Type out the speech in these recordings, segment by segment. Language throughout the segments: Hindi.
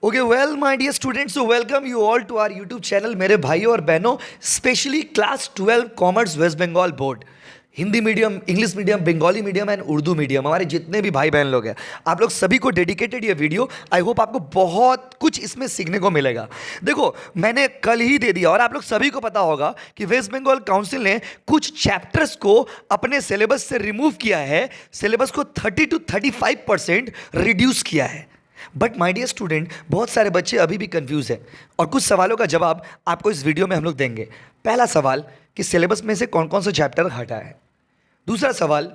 Okay well my dear students, so welcome you all to our YouTube channel. मेरे भाइयों और बहनों, specially class 12 commerce West Bengal board, Hindi medium, English medium, Bengali medium and Urdu medium, हमारे जितने भी भाई बहन लोग हैं, आप लोग सभी को डेडिकेटेड ये वीडियो। आई होप आपको बहुत कुछ इसमें सीखने को मिलेगा। देखो, मैंने कल ही दे दिया और आप लोग सभी को पता होगा कि वेस्ट बंगाल काउंसिल ने कुछ चैप्टर्स को अपने सिलेबस से रिमूव किया है, सिलेबस को 30 to 35% रिड्यूस किया है। बट माय डियर स्टूडेंट, बहुत सारे बच्चे अभी भी कंफ्यूज हैं और कुछ सवालों का जवाब आपको इस वीडियो में हम लोग देंगे। पहला सवाल कि सिलेबस में से कौन कौन से चैप्टर हटा है। दूसरा सवाल,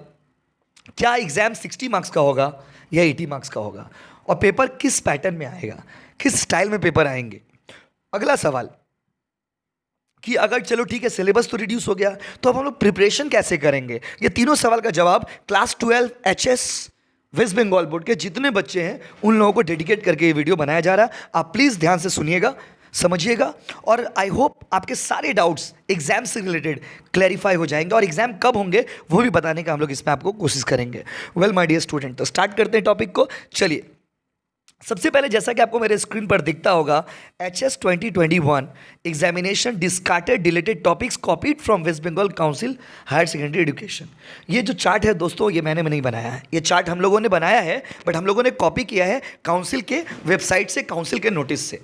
क्या एग्जाम 60 मार्क्स का होगा या 80 मार्क्स का होगा, और पेपर किस पैटर्न में आएगा, किस स्टाइल में पेपर आएंगे। अगला सवाल कि अगर चलो ठीक है सिलेबस तो रिड्यूस हो गया, तो अब हम लोग प्रिपरेशन कैसे करेंगे। ये तीनों सवाल का जवाब class 12 HS West Bengal board के जितने बच्चे हैं उन लोगों को डेडिकेट करके ये वीडियो बनाया जा रहा है। आप प्लीज़ ध्यान से सुनिएगा, समझिएगा, और आई होप आपके सारे डाउट्स एग्जाम से रिलेटेड क्लैरिफाई हो जाएंगे, और एग्जाम कब होंगे वो भी बताने का हम लोग इसमें आपको कोशिश करेंगे। वेल माय डियर स्टूडेंट, तो स्टार्ट करते हैं टॉपिक को। चलिए, सबसे पहले जैसा कि आपको मेरे स्क्रीन पर दिखता होगा, HS 2021 examination discarded deleted topics copied from West Bengal council higher secondary education. ये जो चार्ट है दोस्तों, ये मैंने नहीं बनाया है, ये चार्ट हम लोगों ने बनाया है, बट हम लोगों ने कॉपी किया है काउंसिल के वेबसाइट से, काउंसिल के नोटिस से।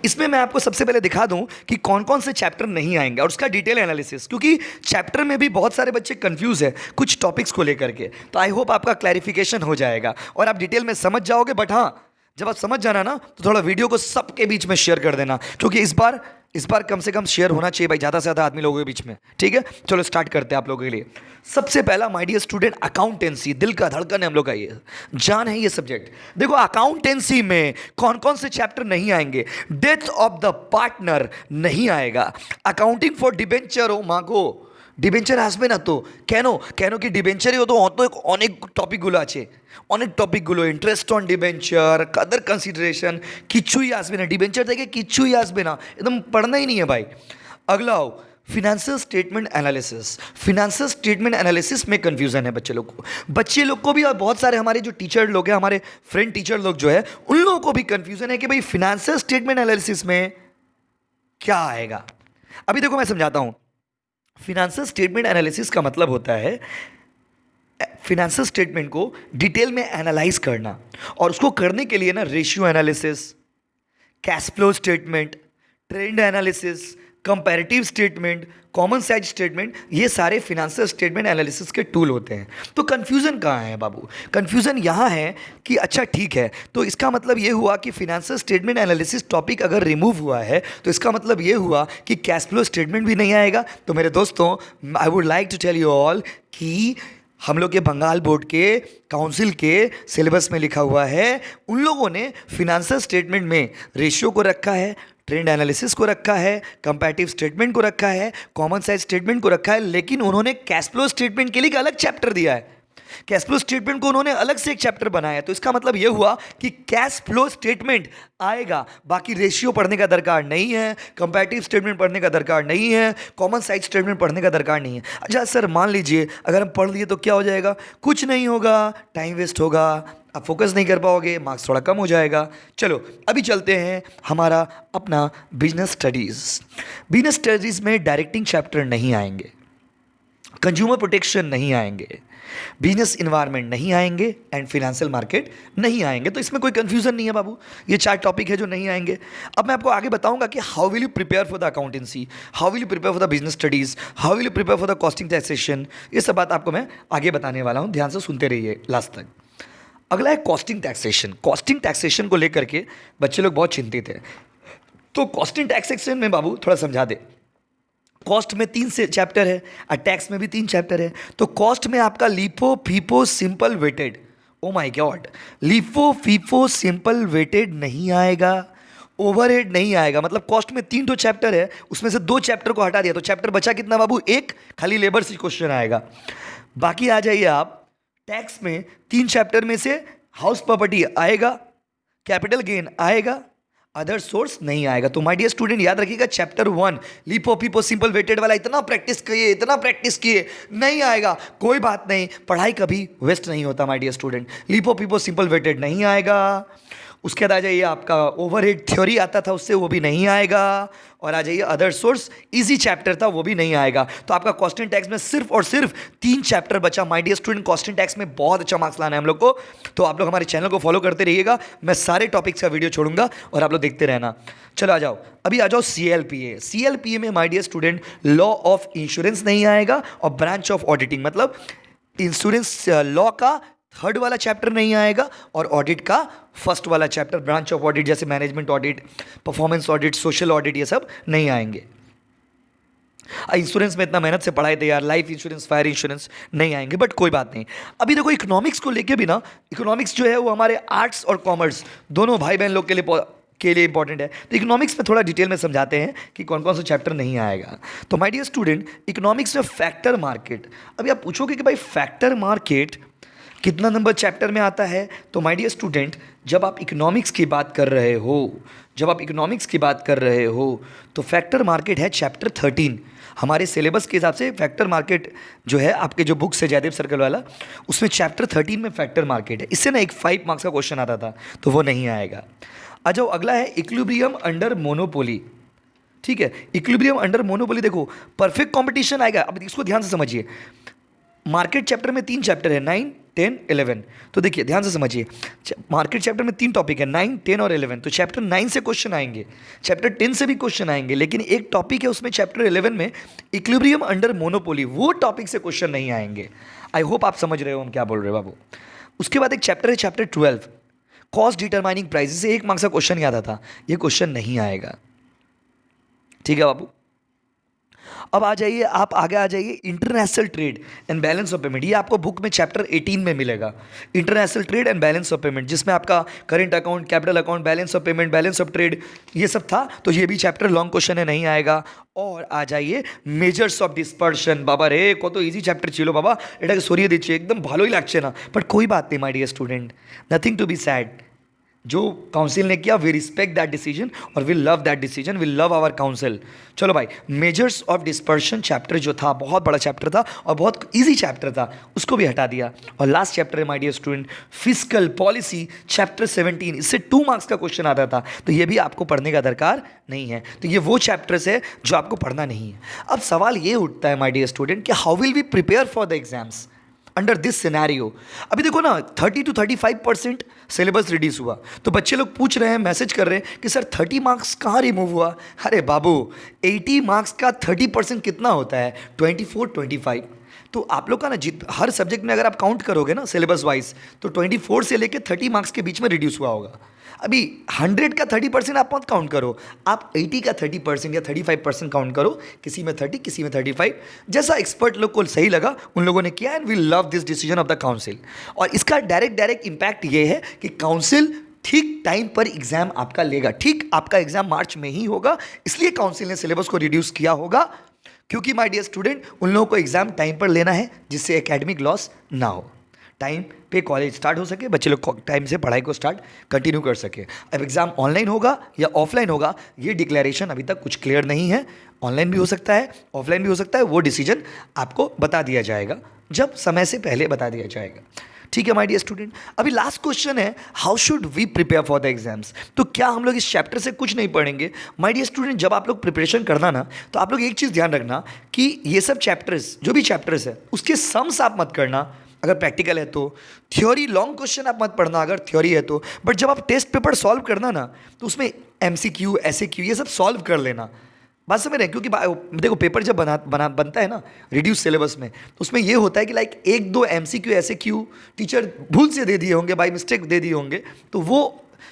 इसमें मैं आपको सबसे पहले दिखा दूं कि कौन कौन से चैप्टर नहीं आएंगे और उसका डिटेल एनालिसिस, क्योंकि चैप्टर में भी बहुत सारे बच्चे कंफ्यूज है कुछ टॉपिक्स को लेकर के। तो आई होप आपका क्लैरिफिकेशन हो जाएगा और आप डिटेल में समझ जाओगे। बट हाँ, जब आप समझ जाना ना, तो थोड़ा वीडियो को सबके बीच में शेयर कर देना, क्योंकि इस बार कम से कम शेयर होना चाहिए भाई, ज़्यादा से ज़्यादा आदमी लोगों के बीच में। ठीक है, चलो स्टार्ट करते हैं आप लोगों के लिए। सबसे पहला माय डियर स्टूडेंट, अकाउंटेंसी, दिल का धड़कन है हम लोग का, ये जान है ये सब्जेक्ट। देखो, अकाउंटेंसी में कौन कौन से चैप्टर नहीं आएंगे। डेथ ऑफ द पार्टनर नहीं आएगा। अकाउंटिंग फॉर डिबेंचर, ओ मागो ডিবেঞ্চার আসবে না তো? কেন কেন কি ডিবেঞ্চারেও তো অনেক টপিকগুলো আছে, অনেক টপিকগুলো, interest on debenture, other consideration, किच्छुई আসবে না ডিবেঞ্চার থেকে, किच्छुई আসবে না, एकदम पढ़ना ही नहीं है भाई। अगला हो financial statement analysis. Financial statement analysis में कंफ्यूजन है बच्चे लोग को भी, और बहुत सारे हमारे जो टीचर लोग हैं, हमारे फ्रेंड टीचर लोग जो है, उन लोगों को भी कंफ्यूजन है कि भाई फिनेंशियल स्टेटमेंट एनालिसिस में क्या आएगा। अभी देखो, मैं समझाता हूँ। फिनेंशियल स्टेटमेंट एनालिसिस का मतलब होता है फिनेंशियल स्टेटमेंट को डिटेल में एनालाइज करना, और उसको करने के लिए ना ratio analysis, cash flow statement, trend analysis, comparative statement, common size statement, ये सारे फिनेंशियल स्टेटमेंट एनालिसिस के टूल होते हैं। तो कन्फ्यूज़न कहाँ है बाबू? कन्फ्यूज़न यहाँ है कि अच्छा ठीक है, तो इसका मतलब ये हुआ कि फिनेंशियल स्टेटमेंट एनालिसिस टॉपिक अगर रिमूव हुआ है, तो इसका मतलब ये हुआ कि कैश फ्लो स्टेटमेंट भी नहीं आएगा। तो मेरे दोस्तों, I would like to tell you all कि हम लोग के बंगाल बोर्ड के काउंसिल के सिलेबस में लिखा हुआ है, उन लोगों ने फिनेंशियल स्टेटमेंट में रेशियो को रखा है, ट्रेंड एनालिसिस को रखा है, कंपैरेटिव स्टेटमेंट को रखा है, कॉमन साइज स्टेटमेंट को रखा है, लेकिन उन्होंने कैश फ्लो स्टेटमेंट के लिए एक अलग चैप्टर दिया है। कैश फ्लो स्टेटमेंट को उन्होंने अलग से एक चैप्टर बनाया है। तो इसका मतलब यह हुआ कि कैश फ्लो स्टेटमेंट आएगा, बाकी रेशियो पढ़ने का दरकार नहीं है, कंपैरेटिव स्टेटमेंट पढ़ने का दरकार नहीं है, कॉमन साइज स्टेटमेंट पढ़ने का दरकार नहीं है। अच्छा सर, मान लीजिए अगर हम पढ़ लिए तो क्या हो जाएगा? कुछ नहीं होगा, टाइम वेस्ट होगा, आप फोकस नहीं कर पाओगे, मार्क्स थोड़ा कम हो जाएगा। चलो अभी चलते हैं हमारा अपना बिजनेस स्टडीज़। बिजनेस स्टडीज़ में डायरेक्टिंग चैप्टर नहीं आएंगे, कंज्यूमर प्रोटेक्शन नहीं आएंगे, बिजनेस इन्वायरमेंट नहीं आएंगे, एंड फिनेंशियल मार्केट नहीं आएंगे। तो इसमें कोई कंफ्यूजन नहीं है बाबू, ये 4 टॉपिक है जो नहीं आएंगे। अब मैं आपको आगे बताऊंगा कि how will you prepare for the accountancy, how will you prepare for the business studies, how will you prepare for the costing taxation. ये सब बात आपको मैं आगे बताने वाला हूँ, ध्यान से सुनते रहिए लास्ट तक। अगला है कॉस्टिंग टैक्सेशन। कॉस्टिंग टैक्सेशन को लेकर के बच्चे लोग बहुत चिंतित हैं। तो कॉस्टिंग टैक्सेशन में बाबू थोड़ा समझा दे। कॉस्ट में 3 से चैप्टर है और टैक्स में भी 3 चैप्टर है। तो कॉस्ट में आपका LIFO, FIFO, simple weighted, oh my god, LIFO, FIFO, simple weighted नहीं आएगा, ओवरहेड नहीं आएगा। मतलब कॉस्ट में 3 चैप्टर है, उसमें से 2 चैप्टर को हटा दिया, तो चैप्टर बचा कितना बाबू? 1, खाली लेबर से क्वेश्चन आएगा। बाकी आ जाइए आप, टैक्स में 3 चैप्टर में से हाउस प्रॉपर्टी आएगा, कैपिटल गेन आएगा, अदर सोर्स नहीं आएगा। तो माय डियर स्टूडेंट, याद रखिएगा, चैप्टर 1 लिपो पीपो सिंपल वेटेड वाला इतना प्रैक्टिस किए नहीं आएगा, कोई बात नहीं, पढ़ाई कभी वेस्ट नहीं होता माय डियर स्टूडेंट। लिपो पीपो सिंपल वेटेड नहीं आएगा। उसके बाद आ जाइए आपका ओवरहेड थ्योरी आता था उससे, वो भी नहीं आएगा। और आ जाइए अदर सोर्स, इजी चैप्टर था, वो भी नहीं आएगा। तो आपका कॉस्ट एंड टैक्स में सिर्फ और सिर्फ 3 चैप्टर बचा। My dear student, cost and tax में बहुत अच्छा मार्क्स लाना है हम लोग को। तो आप लोग हमारे चैनल को फॉलो करते रहिएगा, मैं सारे टॉपिक्स का वीडियो छोड़ूंगा और आप लोग देखते रहना। चलो आ जाओ, अभी आ जाओ CLPA। CLPA में my dear student law of insurance नहीं आएगा और ब्रांच ऑफ ऑडिटिंग, मतलब इंश्योरेंस लॉ का 3rd वाला चैप्टर नहीं आएगा और ऑडिट का 1st वाला चैप्टर, ब्रांच ऑफ ऑडिट जैसे management audit, performance audit, social audit, ये सब नहीं आएंगे। इंश्योरेंस में इतना मेहनत से पढ़ाए थे यार, लाइफ इंश्योरेंस, फायर इंश्योरेंस नहीं आएंगे, बट कोई बात नहीं। अभी देखो इकोनॉमिक्स को लेके भी ना, इकोनॉमिक्स जो है वो हमारे आर्ट्स और कॉमर्स दोनों भाई बहन लोग के लिए इंपॉर्टेंट है। तो इकोनॉमिक्स में थोड़ा डिटेल में समझाते हैं कि कौन कौन सा चैप्टर नहीं आएगा। तो माय डियर स्टूडेंट, इकोनॉमिक्स में फैक्टर मार्केट, अभी आप पूछोगे कि भाई फैक्टर मार्केट कितना नंबर चैप्टर में आता है? तो माय डियर स्टूडेंट, जब आप इकोनॉमिक्स की बात कर रहे हो, तो फैक्टर मार्केट है चैप्टर 13। हमारे सिलेबस के हिसाब से फैक्टर मार्केट जो है, आपके जो बुक्स है जयदेव सर्कल वाला, उसमें चैप्टर 13 में फैक्टर मार्केट है। इससे ना एक 5 मार्क्स का क्वेश्चन आता था, तो वो नहीं आएगा। आ जाओ, अगला है इक्विलिब्रियम अंडर मोनोपोली। ठीक है, इक्विलिब्रियम अंडर मोनोपोली, देखो परफेक्ट कंपटीशन आएगा। अब इसको ध्यान से समझिए, मार्केट चैप्टर में 3 चैप्टर है, 9, 10, 11। तो देखिए ध्यान से समझिए, मार्केट चैप्टर में 3 टॉपिक है, 9, 10 और 11। तो चैप्टर 9 से क्वेश्चन आएंगे, चैप्टर 10 से भी क्वेश्चन आएंगे, लेकिन एक टॉपिक है उसमें चैप्टर 11 में इक्विलिब्रियम अंडर मोनोपोली, वो टॉपिक से क्वेश्चन नहीं आएंगे। आई होप आप समझ रहे हो हम क्या बोल रहे हो बाबू। उसके बाद एक चैप्टर है चैप्टर 12, कॉस्ट डिटरमाइनिंग प्राइस, से 1 मार्क्स का क्वेश्चन याद आता, ये क्वेश्चन नहीं आएगा। ठीक है बाबू। अब आ जाइए, आप आगे आ जाइए, international trade and balance of payment. ये आपको बुक में चैप्टर 18 में मिलेगा, international trade and balance of payment, जिसमें आपका current account, capital account, balance of payment, balance of trade, ये सब था। तो ये भी चैप्टर लॉन्ग क्वेश्चन है, नहीं आएगा। और आ जाइए मेजर्स ऑफ डिस्पर्शन। बाबा रे, कत इजी चैप्टर छिलो बाबा, एटाके सरिए दिच्छे, एकदम भालोई लागछे ना, बट कोई बात नहीं my dear student, nothing to be sad. जो काउंसिल ने किया, वी रिस्पेक्ट दैट डिसीजन और we love that decision, we love our council. चलो भाई, मेजर्स ऑफ डिस्पर्शन चैप्टर जो था, बहुत बड़ा चैप्टर था और बहुत इजी चैप्टर था, उसको भी हटा दिया। और लास्ट चैप्टर है my dear student, fiscal policy chapter 17। इससे 2 मार्क्स का क्वेश्चन आता था, तो ये भी आपको पढ़ने का दरकार नहीं है। तो ये वो चैप्टर्स है जो आपको पढ़ना नहीं है। अब सवाल ये उठता है माय डियर स्टूडेंट कि how will we prepare for the exams under this scenario. अभी देखो ना, 30 to 35% सिलेबस रिड्यूस हुआ, तो बच्चे लोग पूछ रहे हैं, मैसेज कर रहे हैं कि सर 30 मार्क्स कहाँ रिमूव हुआ? अरे बाबू, 80 मार्क्स का 30% कितना होता है? 24, 25। तो आप लोग का ना हर सब्जेक्ट में अगर आप काउंट करोगे ना सिलेबस वाइज, तो 24 से लेकर 30 मार्क्स के बीच में रिड्यूस हुआ होगा। अभी 100 का 30% आप मत काउंट करो, आप 80 का 30% या 35% काउंट करो, किसी में 30, किसी में 35, जैसा एक्सपर्ट लोग को सही लगा उन लोगों ने किया। And we love this decision of the council. और इसका डायरेक्ट इम्पैक्ट ये है कि काउंसिल ठीक टाइम पर एग्जाम आपका लेगा, ठीक आपका एग्जाम मार्च में ही होगा, इसलिए काउंसिल ने सिलेबस को रिड्यूस किया होगा, क्योंकि माय डियर स्टूडेंट, उन लोगों को एग्जाम टाइम पर लेना है जिससे एकेडमिक लॉस ना हो, टाइम पे कॉलेज स्टार्ट हो सके, बच्चे लोग टाइम से पढ़ाई को स्टार्ट कंटिन्यू कर सके। अब एग्ज़ाम ऑनलाइन होगा या ऑफलाइन होगा, ये डिक्लेरेशन अभी तक कुछ क्लियर नहीं है। ऑनलाइन भी हो सकता है, ऑफलाइन भी हो सकता है, वो डिसीजन आपको बता दिया जाएगा, जब समय से पहले बता दिया जाएगा। ठीक है माय डियर स्टूडेंट। अभी लास्ट क्वेश्चन है, how should we prepare for the exams. तो क्या हम लोग इस चैप्टर से कुछ नहीं पढ़ेंगे? माय डियर स्टूडेंट, जब आप लोग प्रिपरेशन करना ना, तो आप लोग एक चीज़ ध्यान रखना कि ये सब चैप्टर्स, जो भी चैप्टर्स है, उसके सम्स आप मत करना अगर प्रैक्टिकल है तो। थ्योरी लॉन्ग क्वेश्चन आप मत पढ़ना अगर थ्योरी है तो। बट जब आप टेस्ट पेपर सॉल्व करना ना, तो उसमें MCQ, SAQ ये सब सॉल्व कर लेना। बात समझ रहे हैं? क्योंकि देखो पेपर जब बनता है ना रिड्यूस सिलेबस में, तो उसमें ये होता है कि लाइक 1-2 MCQ, SAQ टीचर भूल से दे दिए होंगे, बाई मिस्टेक दे दिए होंगे, तो वो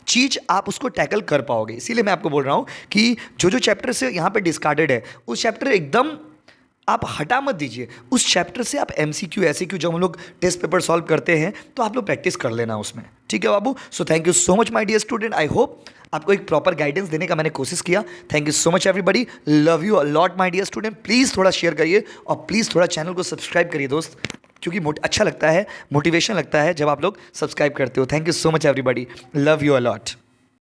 चीज़ आप उसको टैकल कर पाओगे। इसीलिए मैं आपको बोल रहा हूँ कि जो चैप्टर से यहाँ पे डिस्कार्डेड है, उस चैप्टर एकदम आप हटा मत दीजिए। उस चैप्टर से आप MCQ, SAQ जब हम लोग टेस्ट पेपर सॉल्व करते हैं, तो आप लोग प्रैक्टिस कर लेना उसमें। ठीक है बाबू। So thank you so much my dear student. I hope आपको एक प्रॉपर गाइडेंस देने का मैंने कोशिश किया। Thank you so much everybody, love you a lot my dear student. Please थोड़ा शेयर करिए और प्लीज़ थोड़ा चैनल को सब्सक्राइब करिए दोस्त, क्योंकि अच्छा लगता है, मोटिवेशन लगता है जब आप लोग सब्सक्राइब करते हो। Thank you so much everybody, love you a lot.